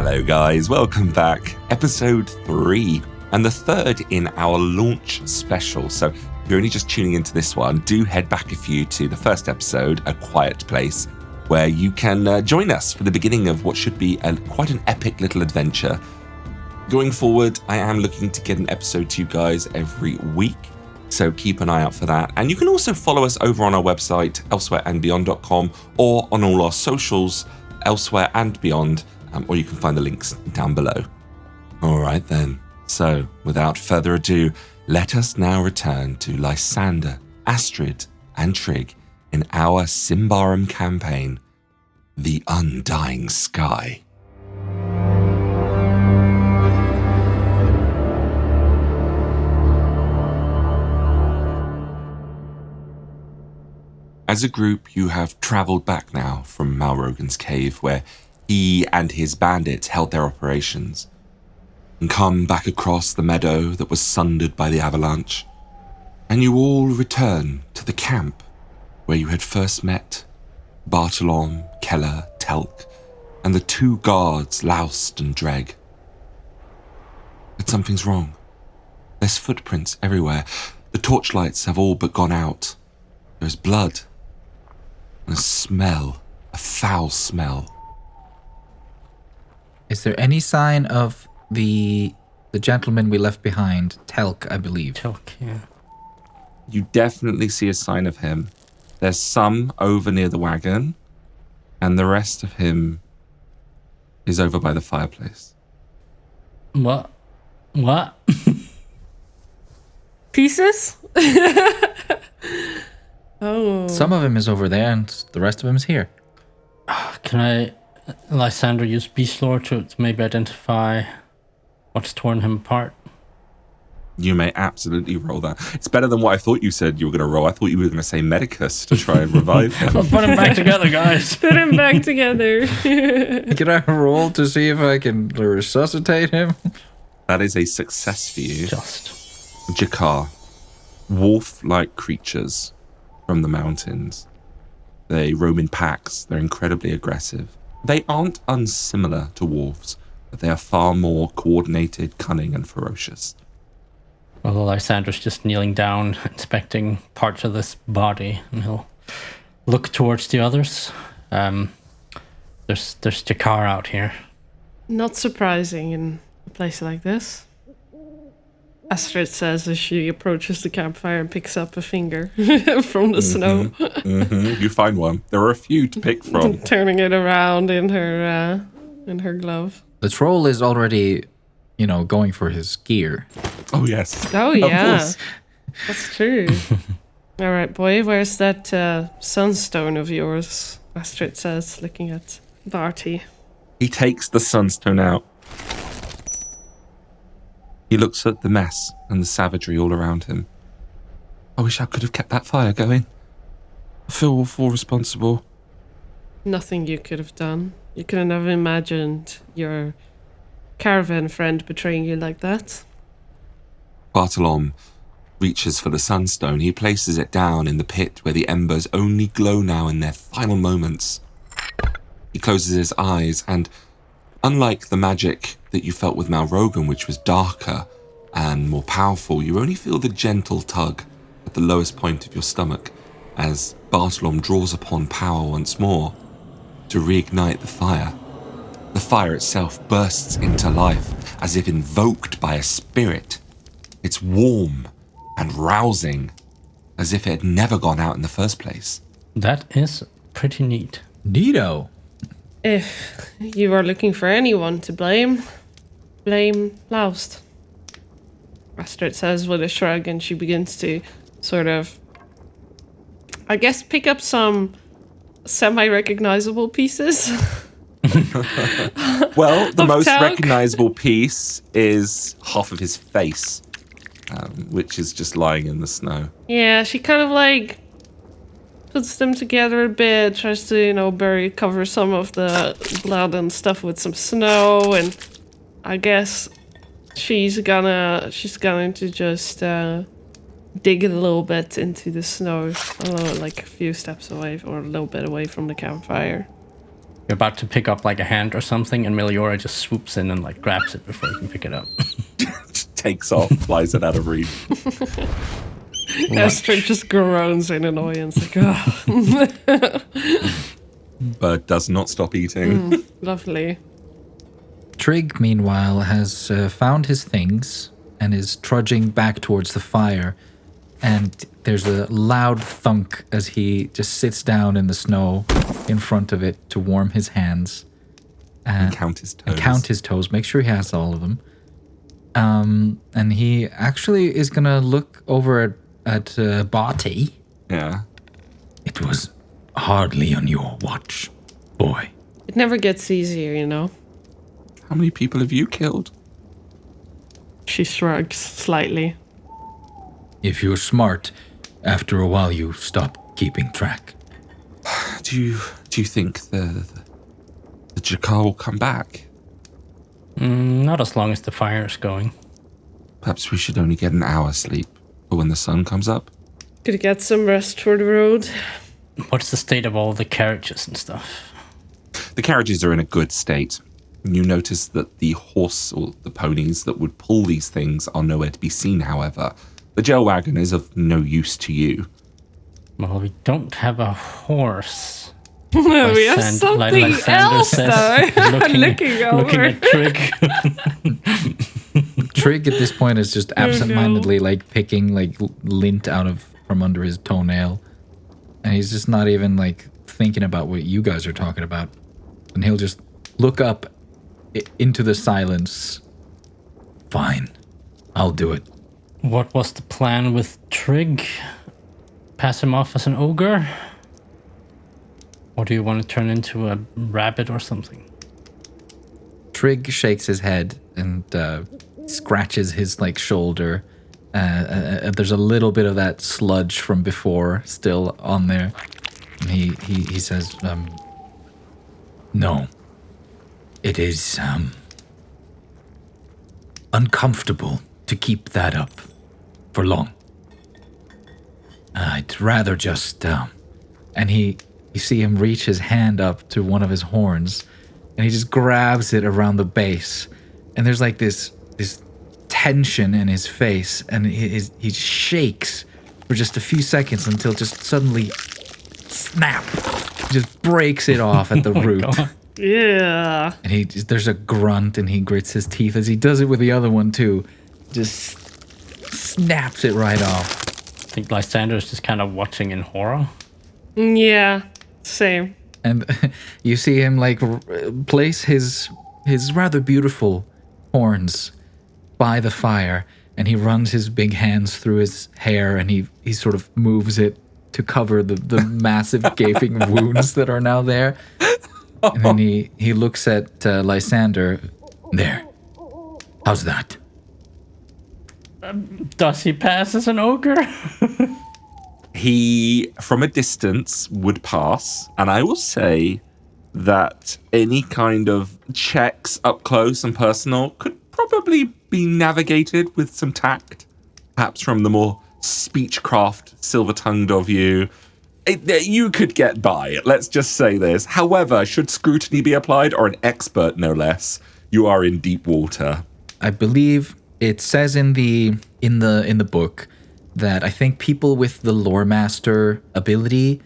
Hello guys, welcome back. Episode 3, and the third in our launch special. So if you're only just tuning into this one, do head back a few to the first episode, A Quiet Place, where you can join us for the beginning of what should be quite an epic little adventure. Going forward, I am looking to get an episode to you guys every week, so keep an eye out for that. And you can also follow us over on our website, elsewhereandbeyond.com, or on all our socials, Elsewhere and Beyond, or you can find the links down below. All right then, so without further ado, let us now return to Lysander, Astrid, and Trygg in our Symbaroum campaign, The Undying Sky. As a group, you have travelled back now from Malrogan's cave, where he and his bandits held their operations, and come back across the meadow that was sundered by the avalanche, and you all return to the camp where you had first met Bartolom, Keller, Telk, and the two guards, Laust and Dreg. But something's wrong. There's footprints everywhere. The torchlights have all but gone out. There's blood. And a smell, a foul smell. Is there any sign of the gentleman we left behind? Telk, I believe. Telk, yeah. You definitely see a sign of him. There's some over near the wagon, and the rest of him is over by the fireplace. What? Pieces? Oh. Some of him is over there, and the rest of him is here. Can I, Lysander, use Beast Lore to maybe identify what's torn him apart? You may absolutely roll that. It's better than what I thought you said you were going to roll. I thought you were going to say Medicus to try and revive him. I'll put him back together, guys. Put him back together. Can I roll to see if I can resuscitate him? That is a success for you. Just. Jakar, wolf-like creatures from the mountains. They roam in packs. They're incredibly aggressive. They aren't unsimilar to wolves, but they are far more coordinated, cunning, and ferocious. Well, Lysander's just kneeling down, inspecting parts of this body, and he'll look towards the others. There's Jakar out here. Not surprising in a place like this. Astrid says as she approaches the campfire and picks up a finger from the snow. You find one. There are a few to pick from. Turning it around in her glove. The troll is already, going for his gear. Oh, yes. Oh, Of yeah. course. That's true. All right, boy, where's that sunstone of yours? Astrid says, looking at Barty. He takes the sunstone out. He looks at the mess and the savagery all around him. I wish I could have kept that fire going. I feel awful responsible. Nothing you could have done. You couldn't have imagined your caravan friend betraying you like that. Bartolom reaches for the sunstone. He places it down in the pit where the embers only glow now in their final moments. He closes his eyes, and unlike the magic that you felt with Malrogan, which was darker and more powerful, you only feel the gentle tug at the lowest point of your stomach as Bartolom draws upon power once more to reignite the fire. The fire itself bursts into life as if invoked by a spirit. It's warm and rousing, as if it had never gone out in the first place. That is pretty neat. Neato. If you are looking for anyone to blame Laust. Astrid says with a shrug, and she begins to sort of, I guess, pick up some semi-recognizable pieces. Well, the most Telk. recognizable piece is half of his face, which is just lying in the snow. Yeah, she kind of like puts them together a bit, tries to, cover some of the blood and stuff with some snow, and I guess she's going to just dig a little bit into the snow, like a few steps away or a little bit away from the campfire. You're about to pick up like a hand or something, and Meliora just swoops in and like grabs it before you can pick it up. Just takes off, flies it out of reach. Astrid just groans in annoyance, like, oh. But does not stop eating. Lovely. Trygg, meanwhile, has found his things and is trudging back towards the fire. And there's a loud thunk as he just sits down in the snow in front of it to warm his hands. And count his toes. And count his toes, make sure he has all of them. And he actually is going to look over at Barty. Yeah. It was hardly on your watch, boy. It never gets easier, you know. How many people have you killed? She shrugs slightly. If you're smart, after a while you stop keeping track. Do you think the Jakar will come back? Not as long as the fire is going. Perhaps we should only get an hour's sleep for when the sun comes up. Could get some rest for the road. What's the state of all the carriages and stuff? The carriages are in a good state. You notice that the horse or the ponies that would pull these things are nowhere to be seen, however. The jail wagon is of no use to you. Well, we don't have a horse. We have something Lysander else, though. Looking at Trygg. Trygg at this point is just absentmindedly like picking like lint out from under his toenail. And he's just not even like thinking about what you guys are talking about. And he'll just look up into the silence. Fine, I'll do it. What was the plan with Trygg? Pass him off as an ogre? Or do you want to turn into a rabbit or something? Trygg shakes his head and scratches his like shoulder. There's a little bit of that sludge from before still on there. And he says, no. It is uncomfortable to keep that up for long. I'd rather just and you see him reach his hand up to one of his horns, and he just grabs it around the base, and there's like this tension in his face, and he shakes for just a few seconds until just suddenly snap, just breaks it off at the root. God. Yeah. And there's a grunt, and he grits his teeth as he does it with the other one too. Just snaps it right off. I think Lysander is just kind of watching in horror. Yeah. Same. And you see him like place his rather beautiful horns by the fire, and he runs his big hands through his hair, and he sort of moves it to cover the massive gaping wounds that are now there. And then he looks at Lysander. There. How's that? Does he pass as an ogre? He, from a distance, would pass. And I will say that any kind of checks up close and personal could probably be navigated with some tact. Perhaps from the more speechcraft, silver-tongued of you. You could get by, let's just say this. However, should scrutiny be applied, or an expert no less, you are in deep water. I believe it says in the book that I think people with the lore master ability,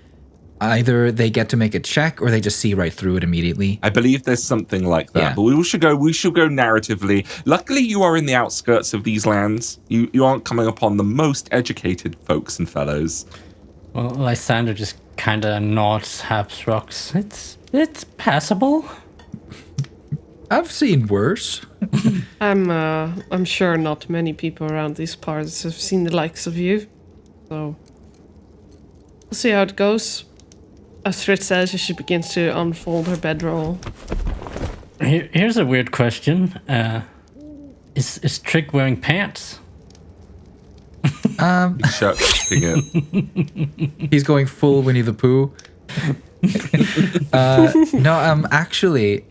either they get to make a check or they just see right through it immediately. I believe there's something like that, Yeah. but we should go narratively. Luckily, you are in the outskirts of these lands. You aren't coming upon the most educated folks and fellows. Well, Lysander just kind of nods, half shrugs. It's passable. I've seen worse. I'm sure not many people around these parts have seen the likes of you. So we'll see how it goes. Astrid says as she begins to unfold her bedroll. Here's a weird question. Is Trygg wearing pants? Shucking it. He's going full Winnie the Pooh. No, actually,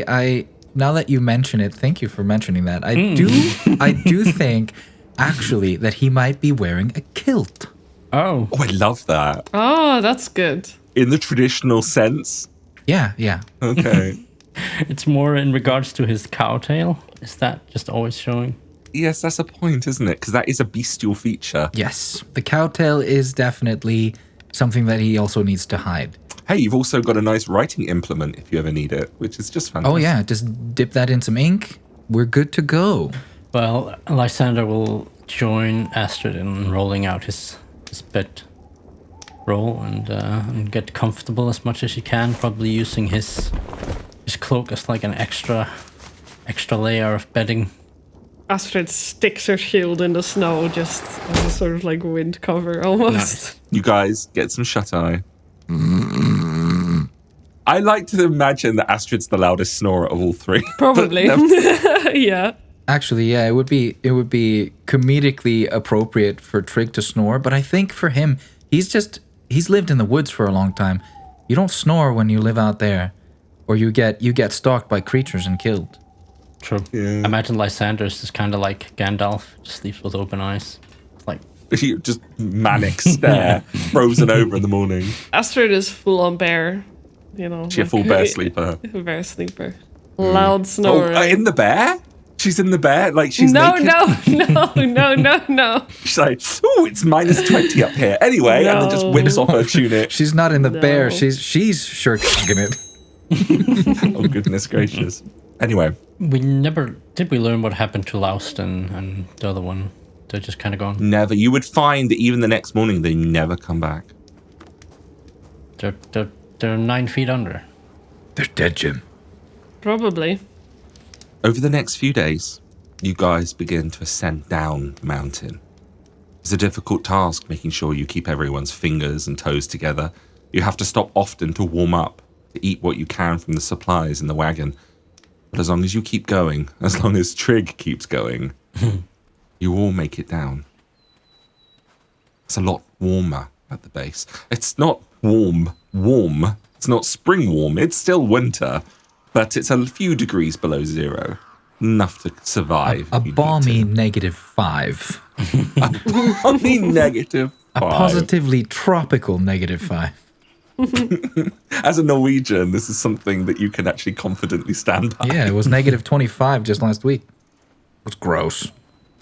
I now that you mention it, thank you for mentioning that. I do think actually that he might be wearing a kilt. Oh, Oh, I love that. Oh, that's good. In the traditional sense, Yeah. Okay. It's more in regards to his cow tail. Is that just always showing? Yes, that's a point, isn't it? Because that is a bestial feature. Yes. The cowtail is definitely something that he also needs to hide. Hey, you've also got a nice writing implement if you ever need it, which is just fantastic. Oh, yeah. Just dip that in some ink. We're good to go. Well, Lysander will join Astrid in rolling out his bed roll and get comfortable as much as he can, probably using his cloak as like an extra layer of bedding. Astrid sticks her shield in the snow just as a sort of like wind cover almost. Nice. You guys get some shut-eye. I like to imagine that Astrid's the loudest snorer of all three. Probably. Yeah. Actually, yeah, it would be comedically appropriate for Trygg to snore, but I think for him, he's lived in the woods for a long time. You don't snore when you live out there, or you get stalked by creatures and killed. True. Yeah. I imagine Lysander's is kind of like Gandalf, just sleeps with open eyes. Like You just manic stare, frozen over in the morning. Astrid is full on bear, you know. She a full bear sleeper. Bear sleeper. Loud snoring. Oh, in the bear? She's in the bear? Like she's No. naked? She's like, oh, it's minus 20 up here. Anyway, and then just whips off her tunic. She's not in the bear. She's sure kicking it. Oh, goodness gracious. Anyway. we learn what happened to Laust and the other one? They're just kind of gone. Never. You would find that even the next morning, they never come back. They're 9 feet under. They're dead, Jim. Probably. Over the next few days, you guys begin to ascend down the mountain. It's a difficult task making sure you keep everyone's fingers and toes together. You have to stop often to warm up, to eat what you can from the supplies in the wagon. But as long as you keep going, as long as Trygg keeps going, you all make it down. It's a lot warmer at the base. It's not warm. It's not spring warm. It's still winter, but it's a few degrees below zero. Enough to survive. A balmy -5. Only -5. A positively tropical -5. As a Norwegian, this is something that you can actually confidently stand by. Yeah, it was -25 just last week. It was gross.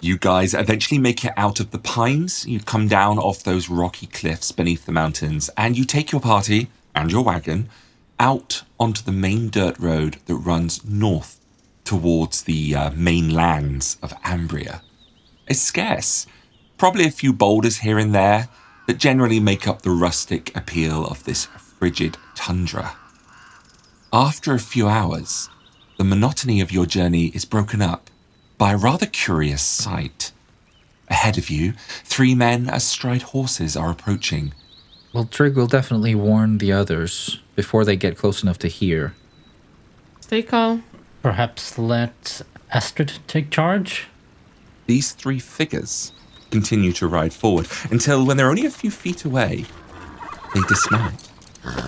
You guys eventually make it out of the pines. You come down off those rocky cliffs beneath the mountains, and you take your party and your wagon out onto the main dirt road that runs north towards the main lands of Ambria. It's scarce. Probably a few boulders here and there that generally make up the rustic appeal of this frigid tundra. After a few hours, the monotony of your journey is broken up by a rather curious sight. Ahead of you, 3 men astride horses are approaching. Well, Trygg will definitely warn the others before they get close enough to hear. Stay calm. Perhaps let Astrid take charge? These 3 figures continue to ride forward until when they're only a few feet away, they dismount.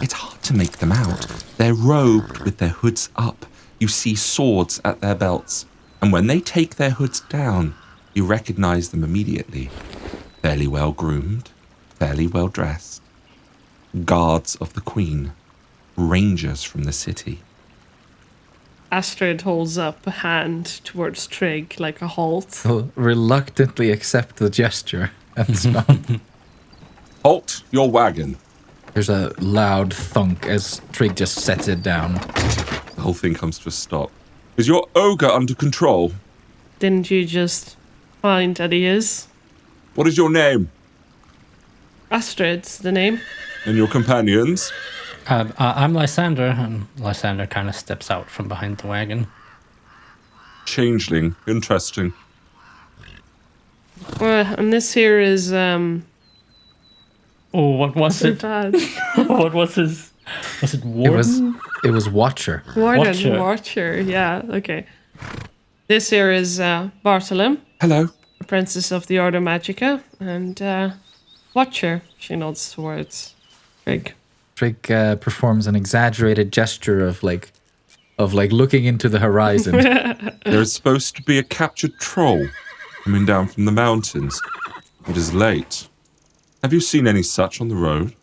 It's hard to make them out. They're robed with their hoods up. You see swords at their belts. And when they take their hoods down, you recognize them immediately. Fairly well groomed, fairly well dressed. Guards of the Queen, rangers from the city. Astrid holds up a hand towards Trygg like a halt. He'll reluctantly accept the gesture and stop. Halt your wagon. There's a loud thunk as Trygg just sets it down. The whole thing comes to a stop. Is your ogre under control? Didn't you just find that he is? What is your name? Astrid's the name. And your companions? I'm Lysander, and Lysander kind of steps out from behind the wagon. Changeling. Interesting. And this here is Oh, what was it? Dad. What was his? Was it Warden? It was Watcher. Watcher. Yeah. Okay. This here is Bartolom, Hello. apprentice of the Order Magica, and Watcher. She nods towards Trygg. Trygg performs an exaggerated gesture of looking into the horizon. There's supposed to be a captured troll coming down from the mountains. It is late. Have you seen any such on the road?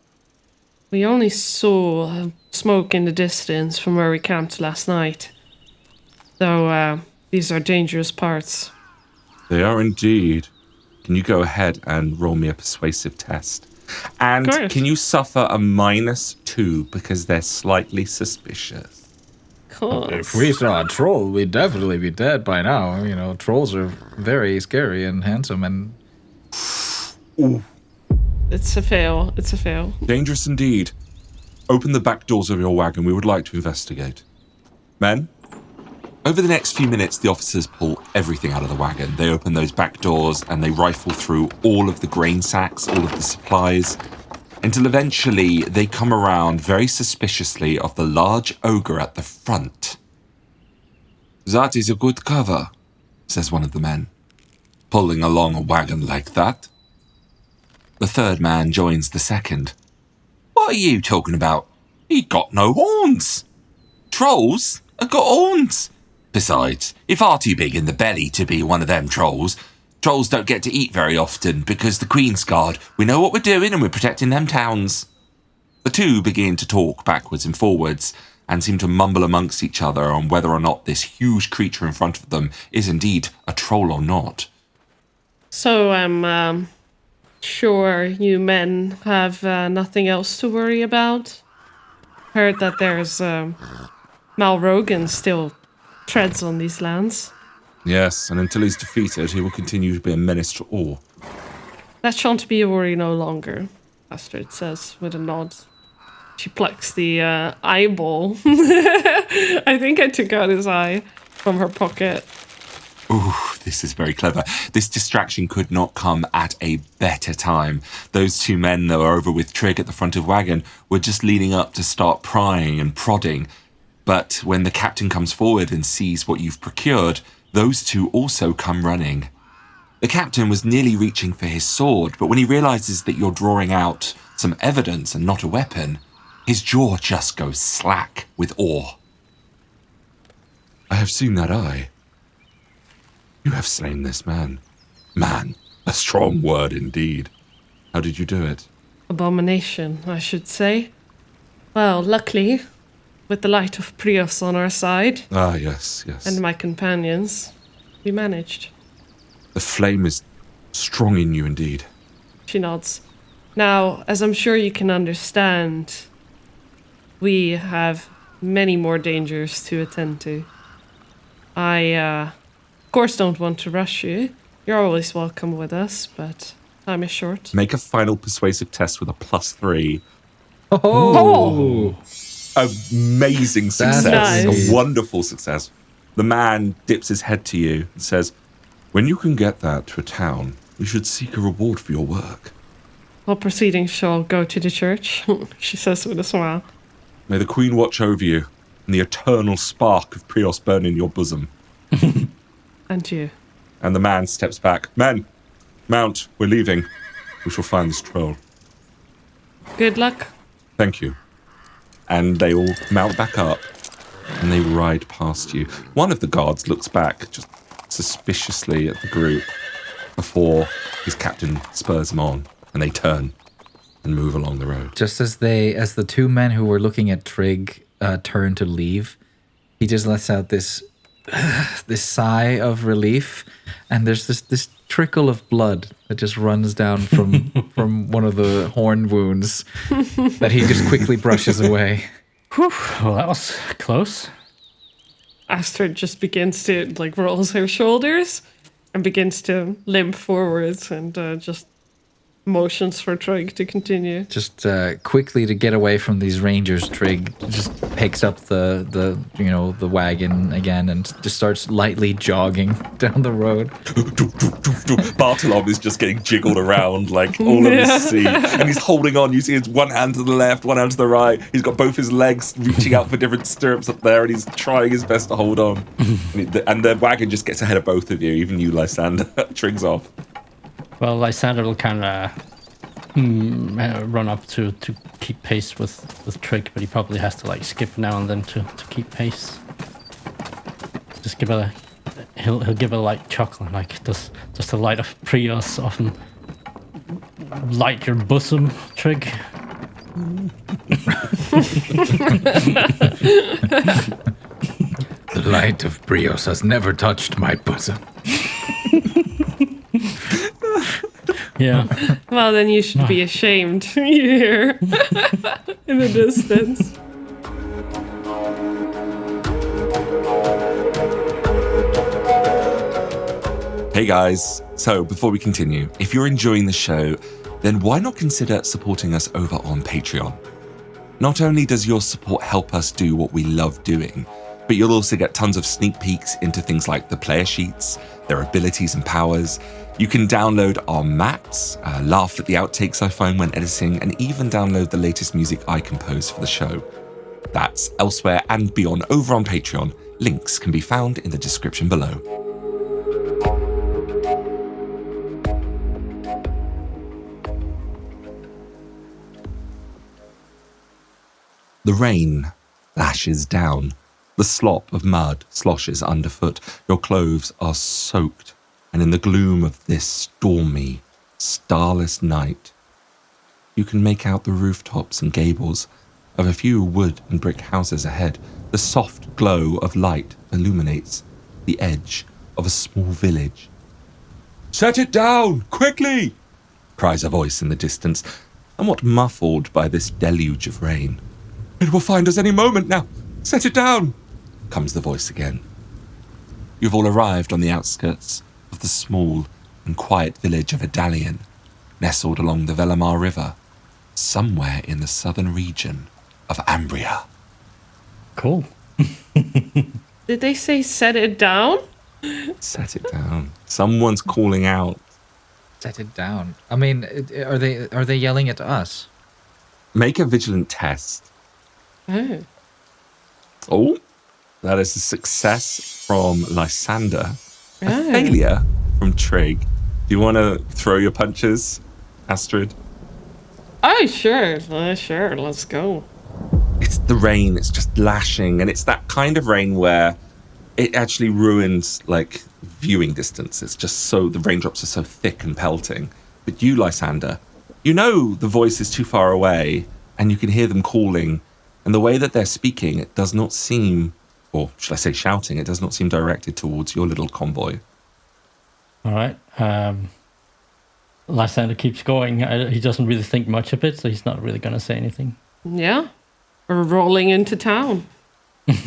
We only saw a smoke in the distance from where we camped last night. Though these are dangerous parts. They are indeed. Can you go ahead and roll me a persuasive test? And Of course. can you suffer a -2 because they're slightly suspicious? Cool. If we saw a troll, we'd definitely be dead by now. You know, trolls are very scary and handsome and... Ooh, It's a fail. It's a fail. dangerous indeed. Open the back doors of your wagon. We would like to investigate. Men? Over the next few minutes, the officers pull everything out of the wagon. They open those back doors and they rifle through all of the grain sacks, all of the supplies, until eventually they come around very suspiciously of the large ogre at the front. That is a good cover, says one of the men. Pulling along a wagon like that. The third man joins the second. What are you talking about? He got no horns. Trolls have got horns. Besides, you're far too big in the belly to be one of them trolls. Trolls don't get to eat very often because the Queen's Guard, we know what we're doing and we're protecting them towns. The two begin to talk backwards and forwards and seem to mumble amongst each other on whether or not this huge creature in front of them is indeed a troll or not. So I'm sure you men have nothing else to worry about. Heard that there's Malrogan still treads on these lands. Yes, and until he's defeated, he will continue to be a menace to all. That shan't be a worry no longer, Astrid says with a nod. She plucks the eyeball. I think I took out his eye from her pocket. Ooh, this is very clever. This distraction could not come at a better time. Those two men that were over with Trygg at the front of wagon were just leaning up to start prying and prodding. But when the captain comes forward and sees what you've procured, those two also come running. The captain was nearly reaching for his sword, but when he realizes that you're drawing out some evidence and not a weapon, his jaw just goes slack with awe. I have seen that eye. You have slain this man. Man, a strong word indeed. How did you do it? Abomination, I should say. Well, luckily, with the light of Prios on our side, Ah, yes, yes. and my companions, we managed. The flame is strong in you indeed. She nods. Now, as I'm sure you can understand, we have many more dangers to attend to. I, of course, don't want to rush you. You're always welcome with us, but time is short. Make a final persuasive test with a +3. Oh! Amazing success. nice. A wonderful success. The man dips his head to you and says, when you can get that to a town, you should seek a reward for your work. All proceedings shall go to the church, she says with a smile. May the Queen watch over you, and the eternal spark of Prios burn in your bosom. And you. And the man steps back. Men, mount, we're leaving. We shall find this troll. Good luck. Thank you. And they all mount back up, and they ride past you. One of the guards looks back just suspiciously at the group before his captain spurs him on, and they turn and move along the road. Just as the two men who were looking at Trygg turn to leave, he just lets out this this sigh of relief, and there's this trickle of blood that just runs down from one of the horn wounds that he just quickly brushes away. Whew, well, that was close. Astrid just begins to, rolls her shoulders and begins to limp forwards and just motions for Trygg to continue. Just quickly to get away from these rangers, Trygg just picks up the wagon again and just starts lightly jogging down the road. Bartolom is just getting jiggled around like all of his seat, and he's holding on. You see his one hand to the left, one hand to the right. He's got both his legs reaching out for different stirrups up there, and he's trying his best to hold on. And the wagon just gets ahead of both of you, even you, Lysander. Trigg's off. Well, Lysander will kind of run up to keep pace with Trygg, but he probably has to skip now and then to keep pace. Just give a he'll give a light chuckle, does the light of Prios often light your bosom, Trygg? The light of Brios has never touched my bosom. Yeah. Well, then you should be ashamed. You hear in the distance. Hey guys, so before we continue, if you're enjoying the show, then why not consider supporting us over on Patreon? Not only does your support help us do what we love doing, but you'll also get tons of sneak peeks into things like the player sheets, their abilities and powers. You can download our maps, laugh at the outtakes I find when editing, and even download the latest music I compose for the show. That's elsewhere and beyond over on Patreon. Links can be found in the description below. The rain lashes down. The slop of mud sloshes underfoot. Your clothes are soaked, and in the gloom of this stormy, starless night, you can make out the rooftops and gables of a few wood and brick houses ahead. The soft glow of light illuminates the edge of a small village. "Set it down, quickly!" cries a voice in the distance, somewhat muffled by this deluge of rain. "It will find us any moment now. Set it down," comes the voice again. You've all arrived on the outskirts of the small and quiet village of Odalian, nestled along the Velamar River, somewhere in the southern region of Ambria. Cool. Did they say set it down? Set it down. Someone's calling out. Set it down. I mean, are they yelling at us? Make a vigilant test. Oh. Oh, that is a success from Lysander. A Oh. failure from Trygg. Do you want to throw your punches, Astrid? Oh, sure. Sure. Let's go. It's the rain, it's just lashing, and it's that kind of rain where it actually ruins, like, viewing distance. It's just so, the raindrops are so thick and pelting. But you, Lysander, you know the voice is too far away, and you can hear them calling, and the way that they're speaking, it does not seem, or should I say shouting, it does not seem directed towards your little convoy. All right. Lysander keeps going. He doesn't really think much of it, so he's not really going to say anything. Yeah. We're rolling into town.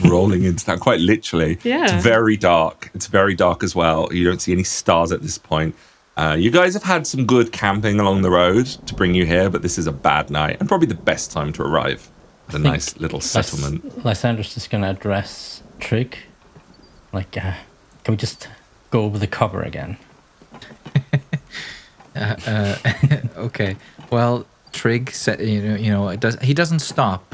Rolling into that, quite literally. Yeah. It's very dark. It's very dark as well. You don't see any stars at this point. You guys have had some good camping along the road to bring you here, but this is a bad night and probably the best time to arrive at a nice little settlement. Lysander's just going to address Trygg. Like, can we just go over the cover again? Okay. Well, Trygg said, he doesn't stop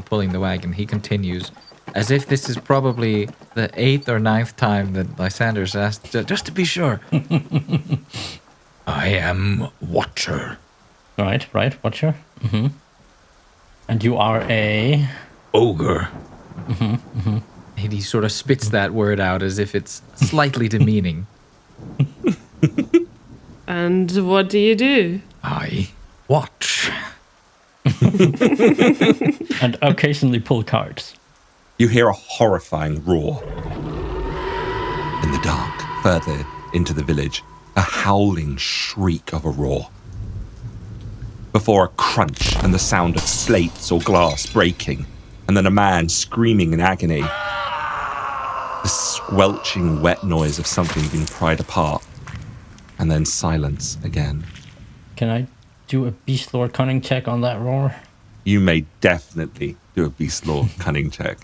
pulling the wagon. He continues, as if this is probably the 8th or 9th time that Lysander's asked, just to be sure. I am Watcher. Right, Watcher. Mm-hmm. And you are a... Ogre. And he sort of spits that word out as if it's slightly demeaning. And what do you do? I watch. And occasionally pull cards. You hear a horrifying roar. In the dark, further into the village, a howling shriek of a roar. Before a crunch and the sound of slates or glass breaking, and then a man screaming in agony. The squelching wet noise of something being pried apart, and then silence again. Can I do a Beast Lord cunning check on that roar? You may definitely do a Beast Law cunning check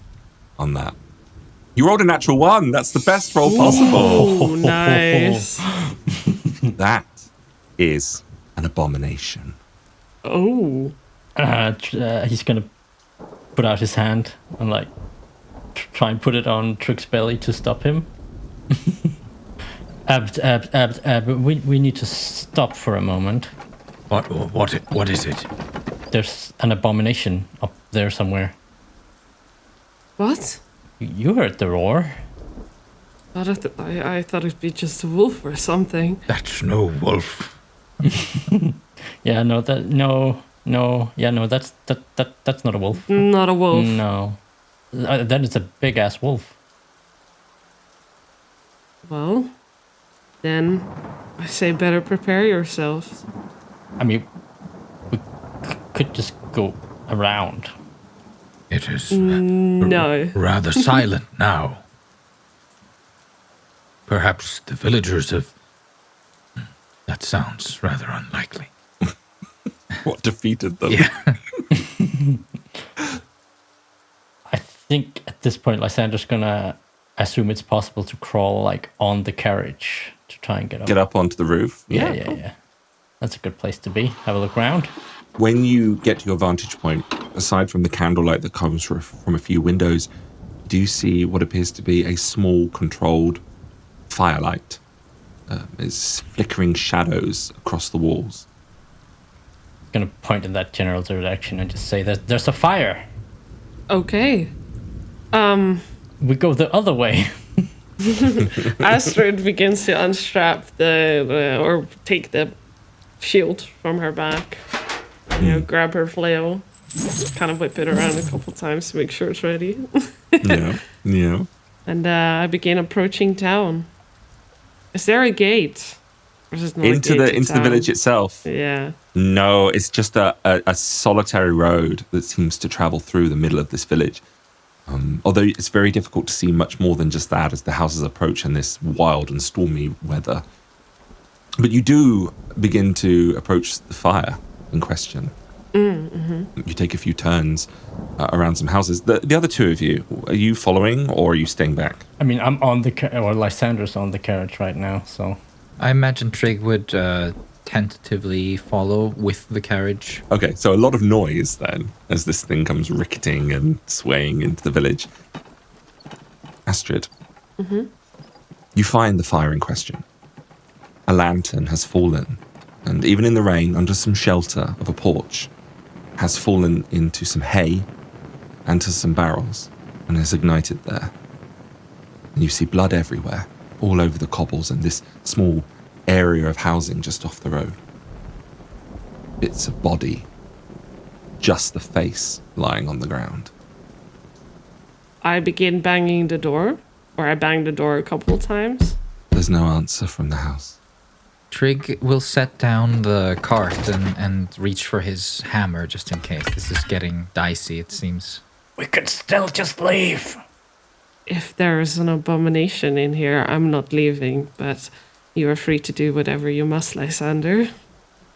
on that. You rolled a natural 1. That's the best roll possible. Oh, nice. That is an abomination. Oh. He's going to put out his hand and like try and put it on Trygg's belly to stop him. We need to stop for a moment. What is it? There's an abomination up there somewhere. What? You heard the roar. I thought it'd be just a wolf or something. That's no wolf. Yeah, no, No, yeah, no, that's not a wolf. Not a wolf. No. Then it's a big ass wolf. Well, then I say better prepare yourselves. I mean, we could just go around. It is No. rather silent now. Perhaps the villagers have... That sounds rather unlikely. What defeated them? Yeah. I think at this point, Lysander's gonna assume it's possible to crawl like on the carriage to try and get up. Get up onto the roof. Yeah. That's a good place to be. Have a look around. When you get to your vantage point, aside from the candlelight that comes from a few windows, do you see what appears to be a small, controlled firelight? It's flickering shadows across the walls. I'm gonna point in that general direction and just say that there's a fire. Okay. We go the other way. Astrid begins to unstrap or take the shield from her back. You know, grab her flail, kind of whip it around a couple times to make sure it's ready. Yeah. And I begin approaching town. Is there a gate? Or is it not Into a gate the town? village itself. Yeah. No, it's just a solitary road that seems to travel through the middle of this village. Although it's very difficult to see much more than just that as the houses approach in this wild and stormy weather. But you do begin to approach the fire in question. Mm-hmm. You take a few turns around some houses. The other two of you, are you following or are you staying back? I mean, I'm on or Lysander's on the carriage right now, so... I imagine Trygg would tentatively follow with the carriage. Okay, so a lot of noise then as this thing comes ricketing and swaying into the village. Astrid, you find the fire in question. A lantern has fallen, and even in the rain, under some shelter of a porch, has fallen into some hay and to some barrels and has ignited there. And you see blood everywhere, all over the cobbles and this small area of housing just off the road. Bits of body, just the face lying on the ground. I begin banging the door, or I bang the door a couple of times. There's no answer from the house. Trygg will set down the cart and reach for his hammer just in case. This is getting dicey, it seems. We could still just leave. If there is an abomination in here, I'm not leaving, but you are free to do whatever you must, Lysander.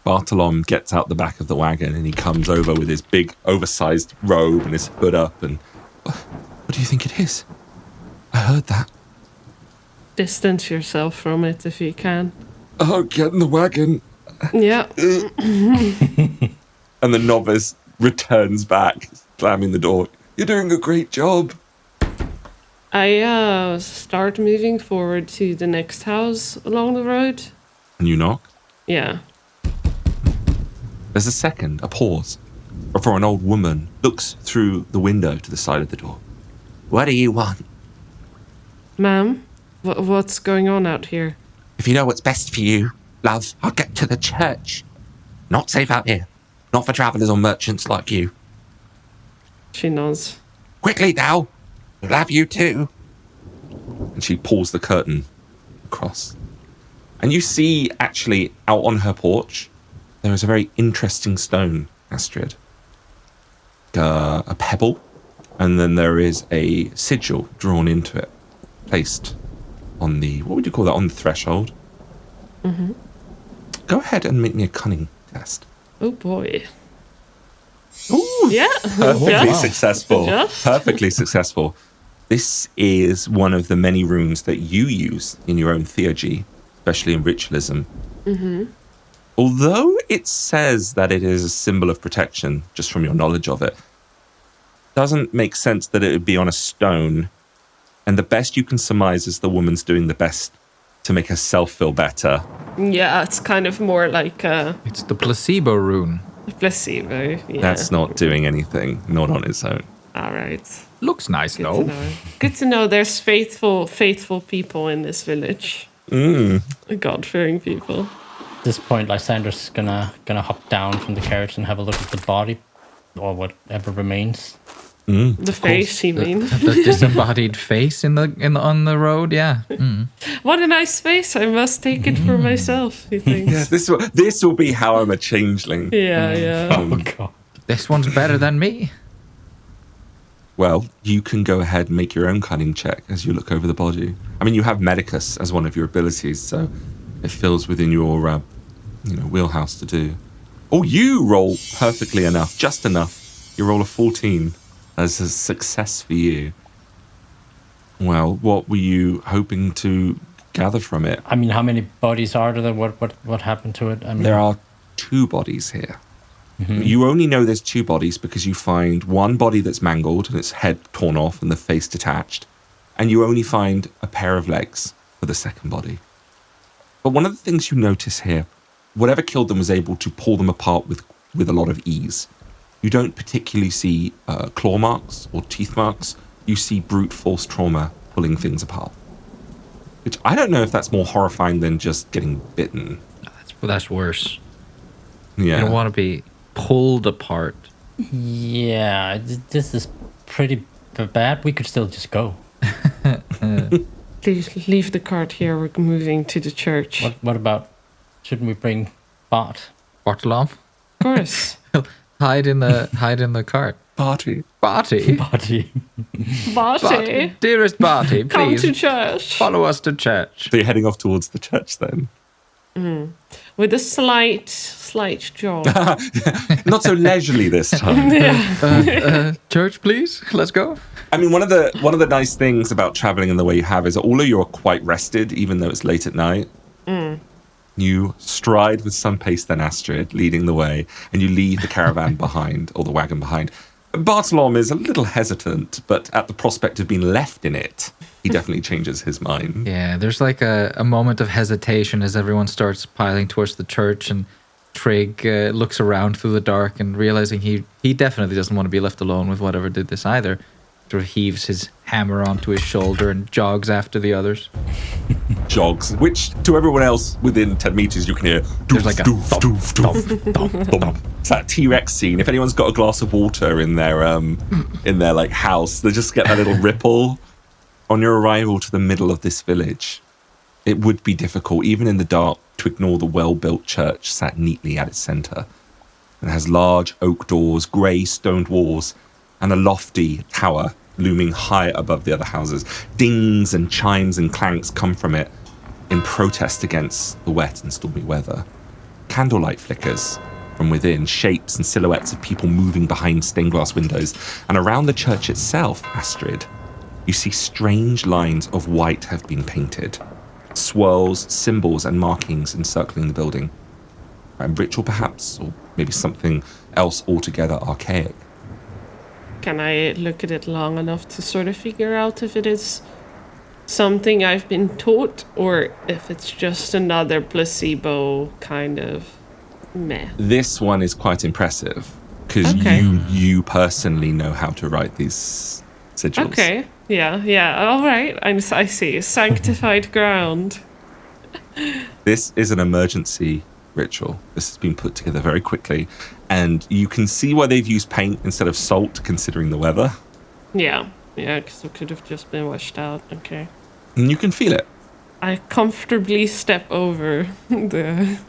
Bartolom gets out the back of the wagon and he comes over with his big oversized robe and his hood up and... What do you think it is? I heard that. Distance yourself from it if you can. Oh, get in the wagon. Yeah. And the novice returns back, slamming the door. You're doing a great job. I start moving forward to the next house along the road. And you knock. Yeah. There's a pause, before an old woman looks through the window to the side of the door. What do you want? Ma'am, what's going on out here? If you know what's best for you, love, I'll get to the church. Not safe out here. Not for travellers or merchants like you. She nods. Quickly now. We'll have you too. And she pulls the curtain across. And you see, actually, out on her porch, there is a very interesting stone, Astrid. A pebble. And then there is a sigil drawn into it, placed on the, what would you call that, on the threshold? Mm-hmm. Go ahead and make me a cunning test. Oh boy. Ooh, Yeah. perfectly successful. Just. Perfectly successful. This is one of the many runes that you use in your own theurgy, especially in ritualism. Mm-hmm. Although it says that it is a symbol of protection, just from your knowledge of it, doesn't make sense that it would be on a stone. And the best you can surmise is the woman's doing the best to make herself feel better. Yeah, it's kind of more like a It's the placebo rune. placebo. Yeah. That's not doing anything, not on its own. All right. Looks nice, Good to though. know. Good to know there's faithful people in this village. God-fearing people. this point, Lysander's gonna hop down from the carriage and have a look at the body, or whatever remains. The face, you mean? The disembodied face on the road, yeah. Mm. What a nice face! I must take it for myself. He thinks. Yes, this will be how I'm a changeling. Yeah. Oh god. This one's better than me. Well, you can go ahead and make your own cunning check as you look over the body. I mean, you have Medicus as one of your abilities, so it feels within your, wheelhouse to do. Oh, you roll perfectly enough, just enough. You roll a 14 as a success for you. Well, what were you hoping to gather from it? I mean, how many bodies are there? What happened to it? I mean, There are 2 bodies here. You only know there's 2 bodies because you find one body that's mangled and its head torn off and the face detached, and you only find a pair of legs for the second body. But one of the things you notice here, whatever killed them was able to pull them apart with a lot of ease. You don't particularly see claw marks or teeth marks. You see brute force trauma pulling things apart. Which I don't know if that's more horrifying than just getting bitten. That's worse. Yeah. You don't want to be pulled apart. yeah, this is pretty bad. We could still just go. Please leave the cart here. We're moving to the church. What about? Shouldn't we bring Bart? Bartolom, Of course. hide in the cart. Party. Barty, Barty. Barty, dearest Barty, come please to church. follow us to church. So you're heading off towards the church then? With a slight jog. Not so leisurely this time. Church, please. Let's go. I mean, one of the nice things about traveling in the way you have is that all of you are quite rested, even though it's late at night. You stride with some pace then Astrid, leading the way, and you leave the caravan behind, or the wagon behind. Bartolom is a little hesitant, but at the prospect of being left in it, he definitely changes his mind. Yeah, there's like a moment of hesitation as everyone starts piling towards the church, and Trygg looks around through the dark and realizing he definitely doesn't want to be left alone with whatever did this either. Sort of heaves his hammer onto his shoulder and jogs after the others. Jogs, which to everyone else within 10 meters you can hear. There's like a doof, doof. It's that T-Rex scene. If anyone's got a glass of water in their like house, they just get that little ripple. On your arrival to the middle of this village, it would be difficult, even in the dark, to ignore the well-built church sat neatly at its centre. It has large oak doors, grey stoned walls, and a lofty tower looming high above the other houses. Dings and chimes and clanks come from it in protest against the wet and stormy weather. Candlelight flickers from within, shapes and silhouettes of people moving behind stained glass windows. And around the church itself, Astrid, you see strange lines of white have been painted. Swirls, symbols and markings encircling the building. A ritual perhaps, or maybe something else altogether archaic. Can I look at it long enough to sort of figure out if it is something I've been taught or if it's just another placebo kind of meh? This one is quite impressive because Okay. you personally know how to write these sigils. Okay. Yeah. All right. I see. Sanctified ground. This is an emergency ritual. This has been put together very quickly, and you can see why they've used paint instead of salt, considering the weather. Yeah, because it could have just been washed out. Okay. And you can feel it. I comfortably step over the...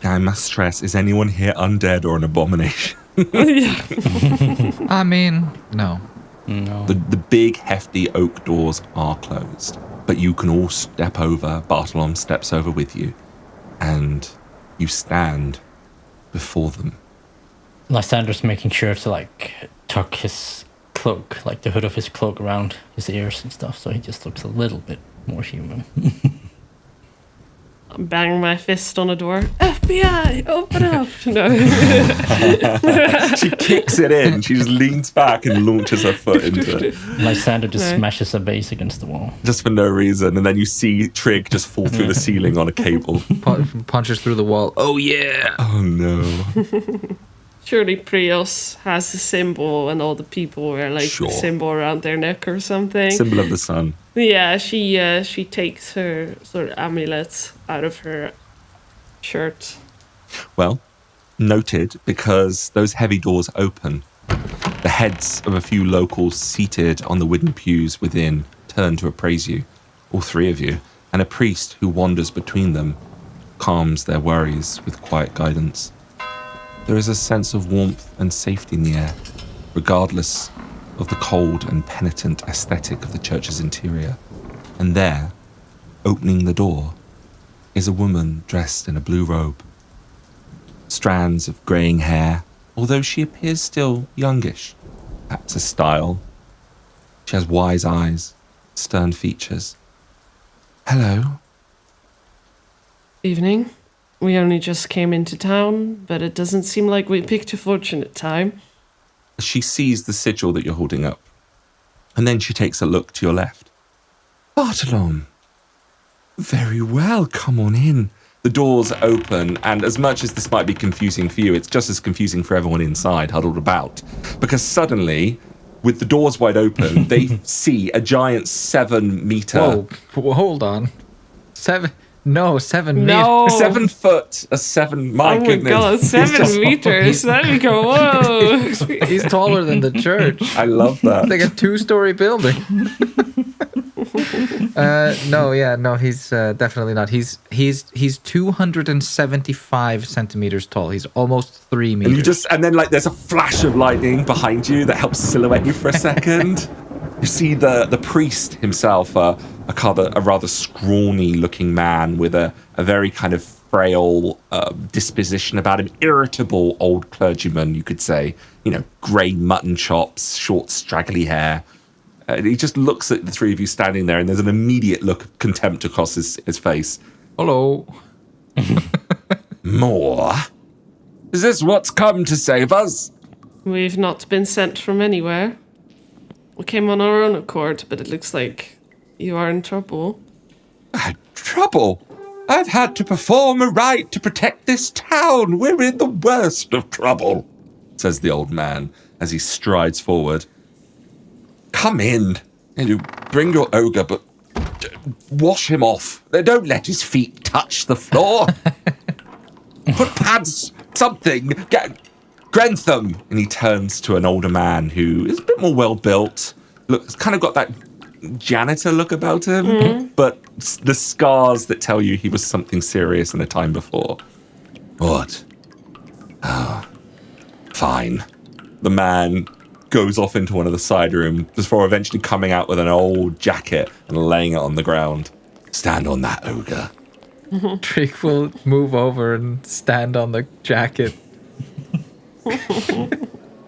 Now, I must stress, is anyone here undead or an abomination? I mean, no. No. The big, hefty oak doors are closed, but you can all step over. Bartolom steps over with you, and you stand before them. Lysander's making sure to tuck his cloak, like the hood of his cloak around his ears and stuff, so he just looks a little bit more human. Bang my fist on a door. FBI, open up! No. She kicks it in. She just leans back and launches her foot into it. Lysander just No. smashes a vase against the wall. Just for no reason. And then you see Trygg just fall through the ceiling on a cable. Punches through the wall. Oh yeah. Oh no. Surely Prios has a symbol and all the people wear Sure. a symbol around their neck or something. Symbol of the sun. Yeah, she takes her sort of amulet out of her shirt. Well, noted, because those heavy doors open. The heads of a few locals seated on the wooden pews within turn to appraise you, all three of you, and a priest who wanders between them calms their worries with quiet guidance. There is a sense of warmth and safety in the air, regardless of the cold and penitent aesthetic of the church's interior. And there, opening the door, is a woman dressed in a blue robe. Strands of greying hair, although she appears still youngish. That's a style. She has wise eyes, stern features. Hello. Evening. We only just came into town, but it doesn't seem like we picked a fortunate time. She sees the sigil that you're holding up, and then she takes a look to your left. Bartolome. Very well, come on in. The doors open, and as much as this might be confusing for you, it's just as confusing for everyone inside, huddled about. Because suddenly, with the doors wide open, they see a giant 7-meter... Whoa, hold on. 7 meters. 7 foot. My goodness. Oh my god, 7 meters. Then we go, whoa. He's taller than the church. I love that. It's like a 2-story building. He's definitely not. He's 275 centimeters tall. He's almost 3 meters. And then there's a flash of lightning behind you that helps silhouette you for a second. You see the priest himself, a rather scrawny looking man with a very kind of frail disposition about him, irritable old clergyman, you could say. Grey mutton chops, short straggly hair. He just looks at the three of you standing there, and there's an immediate look of contempt across his face. Hello. More? Is this what's come to save us? We've not been sent from anywhere. We came on our own accord, but it looks like you are in trouble. Trouble? I've had to perform a rite to protect this town. We're in the worst of trouble, says the old man as he strides forward. Come in and bring your ogre, but wash him off. Don't let his feet touch the floor. Put pads, something. Grentham. And he turns to an older man who is a bit more well-built. Looks kind of got that janitor look about him, but the scars that tell you he was something serious in a time before. What? Oh, fine. The man goes off into one of the side rooms before eventually coming out with an old jacket and laying it on the ground. Stand on that, ogre. Trygg will move over and stand on the jacket.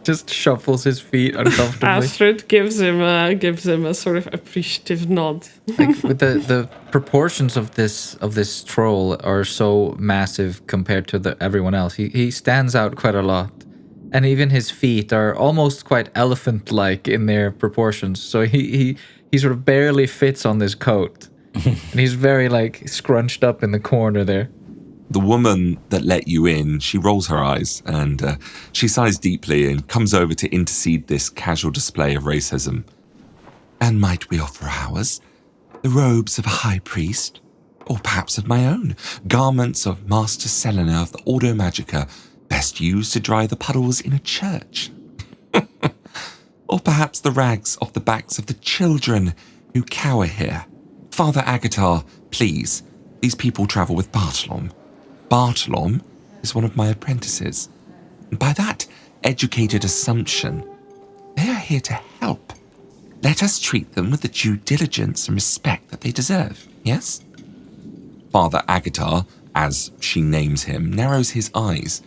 Just shuffles his feet uncomfortably. Astrid gives him a sort of appreciative nod. With the proportions of this troll are so massive compared to everyone else. He stands out quite a lot. And even his feet are almost quite elephant-like in their proportions. So he sort of barely fits on this coat. And he's very scrunched up in the corner there. The woman that let you in, she rolls her eyes and she sighs deeply and comes over to intercede this casual display of racism. And might we offer ours? The robes of a high priest? Or perhaps of my own? Garments of Master Selena of the Ordo Magica, best used to dry the puddles in a church. Or perhaps the rags off the backs of the children who cower here. Father Agatar, please, these people travel with Bartolome. Bartolome is one of my apprentices. And by that educated assumption, they are here to help. Let us treat them with the due diligence and respect that they deserve, yes? Father Agatar, as she names him, narrows his eyes.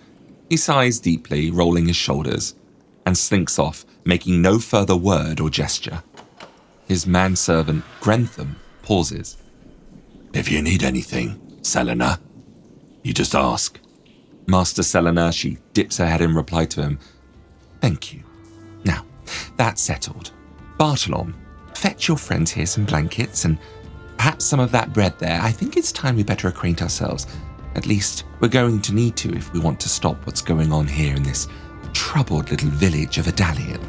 He sighs deeply, rolling his shoulders, and slinks off, making no further word or gesture. His manservant, Grentham, pauses. If you need anything, Selena, you just ask. Master Selena, she dips her head in reply to him. Thank you. Now, that's settled. Bartolome, fetch your friends here some blankets and perhaps some of that bread there. I think it's time we better acquaint ourselves. At least, we're going to need to if we want to stop what's going on here in this troubled little village of Odalian.